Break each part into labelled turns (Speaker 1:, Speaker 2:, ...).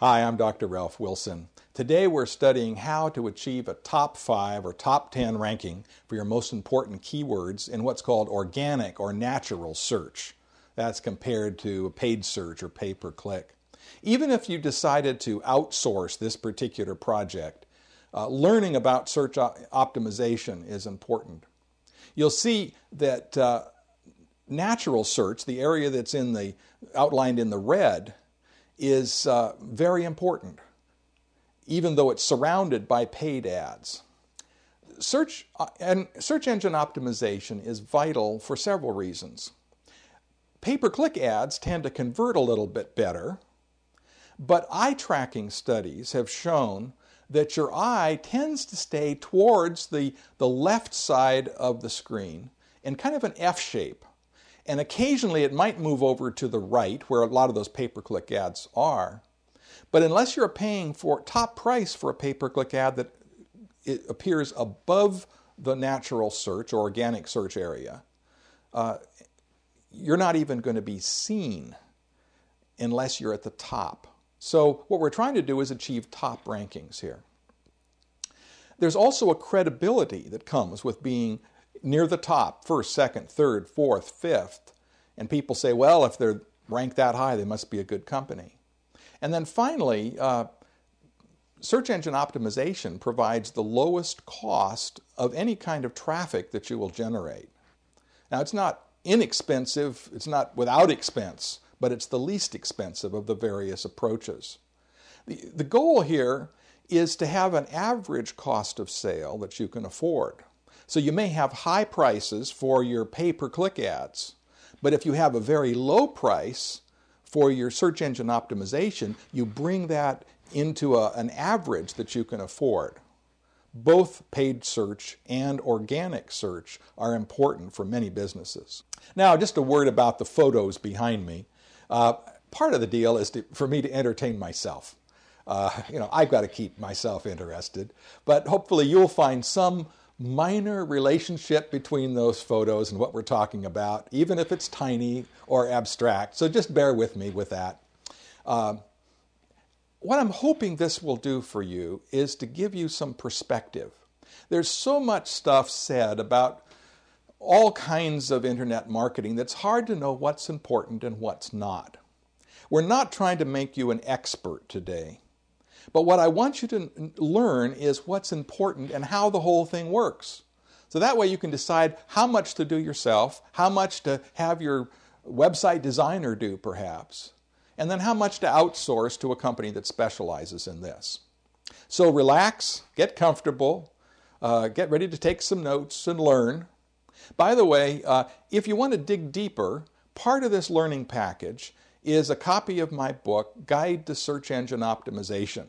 Speaker 1: Hi, I'm Dr. Ralph Wilson. Today we're studying how to achieve a top 5 or top 10 ranking for your most important keywords in what's called organic or natural search. That's compared to paid search or pay-per-click. Even if you decided to outsource this particular project, learning about search optimization is important. You'll see that natural search, the area that's outlined in the red, is very important, even though it's surrounded by paid ads. Search engine optimization is vital for several reasons. Pay-per-click ads tend to convert a little bit better, but eye tracking studies have shown that your eye tends to stay towards the left side of the screen in kind of an F shape. And occasionally it might move over to the right, where a lot of those pay-per-click ads are. But unless you're paying for top price for a pay-per-click ad that it appears above the natural search or organic search area, you're not even going to be seen unless you're at the top. So what we're trying to do is achieve top rankings here. There's also a credibility that comes with being near the top, first, second, third, fourth, fifth. And people say, well, if they're ranked that high, they must be a good company. And then finally, search engine optimization provides the lowest cost of any kind of traffic that you will generate. Now, it's not inexpensive, it's not without expense, but it's the least expensive of the various approaches. The goal here is to have an average cost of sale that you can afford. So you may have high prices for your pay-per-click ads, but if you have a very low price for your search engine optimization, you bring that into an average that you can afford. Both paid search and organic search are important for many businesses. Now, just a word about the photos behind me. Part of the deal is for me to entertain myself. I've got to keep myself interested, but hopefully you'll find some minor relationship between those photos and what we're talking about, even if it's tiny or abstract. So just bear with me with that. What I'm hoping this will do for you is to give you some perspective. There's so much stuff said about all kinds of internet marketing that's hard to know what's important and what's not. We're not trying to make you an expert today. But what I want you to learn is what's important and how the whole thing works. So that way you can decide how much to do yourself, how much to have your website designer do perhaps, and then how much to outsource to a company that specializes in this. So relax, get comfortable, get ready to take some notes and learn. By the way, if you want to dig deeper, part of this learning package is a copy of my book, Guide to Search Engine Optimization.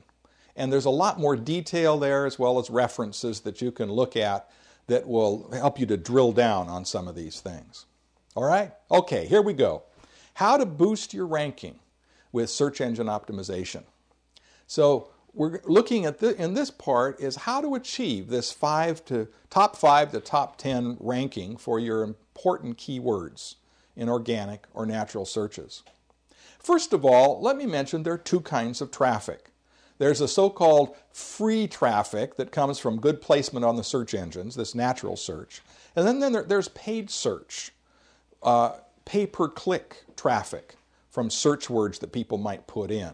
Speaker 1: And there's a lot more detail there as well as references that you can look at that will help you to drill down on some of these things. All right? Okay, here we go. How to boost your ranking with search engine optimization. So we're looking at in this part is how to achieve this top 5 to top 10 ranking for your important keywords in organic or natural searches. First of all, let me mention there are two kinds of traffic. There's a so-called free traffic that comes from good placement on the search engines, this natural search. And then there's paid search, pay-per-click traffic from search words that people might put in.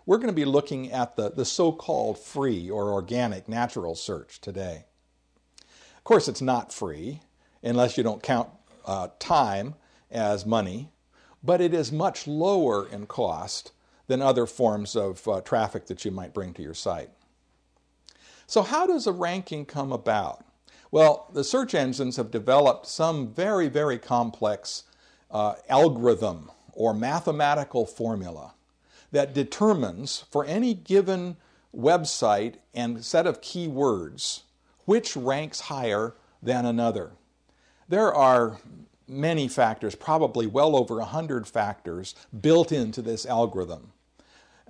Speaker 1: We're going to be looking at the so-called free or organic natural search today. Of course, it's not free unless you don't count time as money, but it is much lower in cost than other forms of traffic that you might bring to your site. So how does a ranking come about? Well, the search engines have developed some very, very complex algorithm or mathematical formula that determines for any given website and set of keywords which ranks higher than another. There are many factors, probably well over 100 factors built into this algorithm.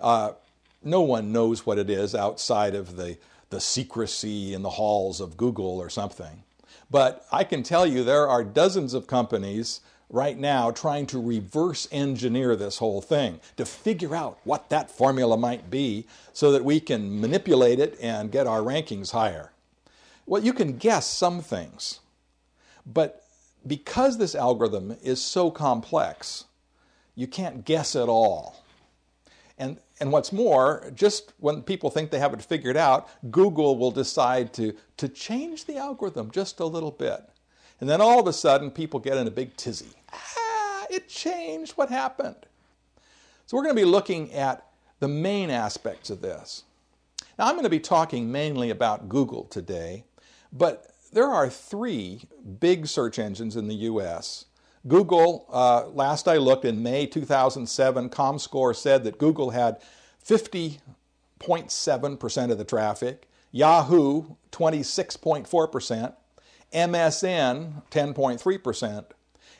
Speaker 1: No one knows what it is outside of the secrecy in the halls of Google or something. But I can tell you there are dozens of companies right now trying to reverse engineer this whole thing to figure out what that formula might be so that we can manipulate it and get our rankings higher. Well, you can guess some things, but because this algorithm is so complex, you can't guess at all. And what's more, just when people think they have it figured out, Google will decide to change the algorithm just a little bit. And then all of a sudden, people get in a big tizzy. It changed. What happened? So we're going to be looking at the main aspects of this. Now, I'm going to be talking mainly about Google today, but there are 3 big search engines in the U.S. Google, last I looked in May 2007, ComScore said that Google had 50.7% of the traffic, Yahoo 26.4%, MSN 10.3%,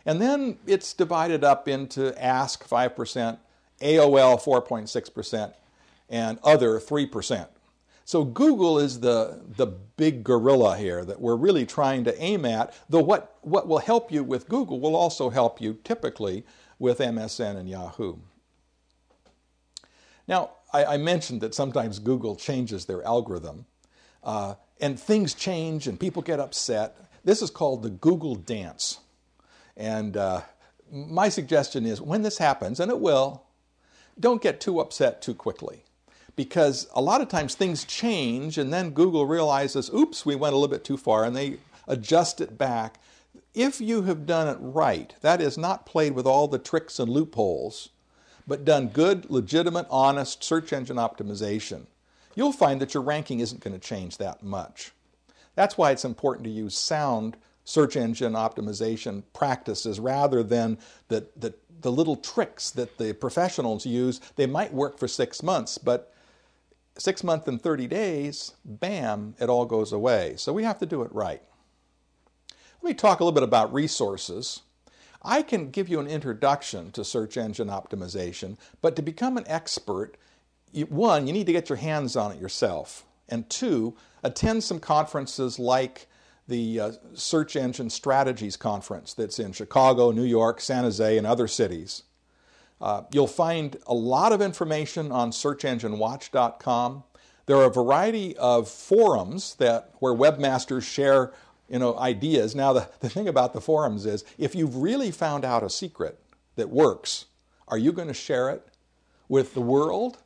Speaker 1: and then it's divided up into Ask 5%, AOL 4.6%, and other 3%. So Google is the big gorilla here that we're really trying to aim at, though what will help you with Google will also help you typically with MSN and Yahoo. Now, I mentioned that sometimes Google changes their algorithm, and things change and people get upset. This is called the Google dance. And my suggestion is when this happens, and it will, don't get too upset too quickly. Because a lot of times things change and then Google realizes, oops, we went a little bit too far, and they adjust it back. If you have done it right, that is, not played with all the tricks and loopholes, but done good, legitimate, honest search engine optimization, you'll find that your ranking isn't going to change that much. That's why it's important to use sound search engine optimization practices rather than the little tricks that the professionals use. They might work for 6 months, but 6 months and 30 days, bam, it all goes away. So we have to do it right. Let me talk a little bit about resources. I can give you an introduction to search engine optimization, but to become an expert, 1, you need to get your hands on it yourself, and 2, attend some conferences like the Search Engine Strategies Conference that's in Chicago, New York, San Jose, and other cities. You'll find a lot of information on searchenginewatch.com. There are a variety of forums where webmasters share ideas. Now, the thing about the forums is, if you've really found out a secret that works, are you going to share it with the world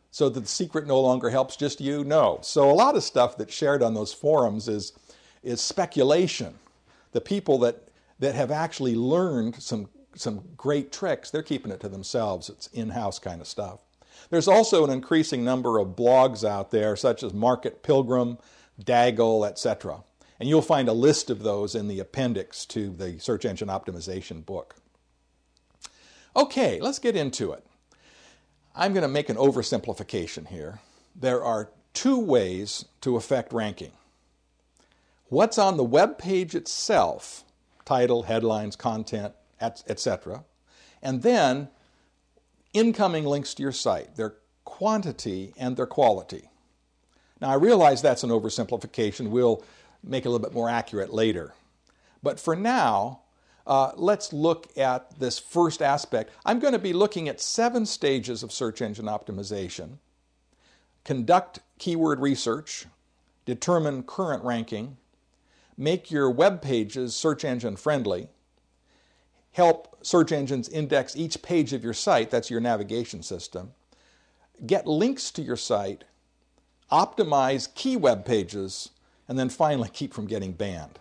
Speaker 1: so that the secret no longer helps just you? No. So a lot of stuff that's shared on those forums is speculation. The people that have actually learned some great tricks, they're keeping it to themselves. It's in-house kind of stuff. There's also an increasing number of blogs out there, such as Market Pilgrim, Daggle, etc. And you'll find a list of those in the appendix to the Search Engine Optimization book. Okay, let's get into it. I'm going to make an oversimplification here. There are 2 ways to affect ranking. What's on the web page itself, title, headlines, content, etc., and then incoming links to your site, their quantity and their quality. Now, I realize that's an oversimplification. We'll make it a little bit more accurate later. But for now, let's look at this first aspect. I'm going to be looking at 7 stages of search engine optimization: conduct keyword research, determine current ranking, make your web pages search engine friendly, help search engines index each page of your site, that's your navigation system, get links to your site, optimize key web pages, and then finally keep from getting banned.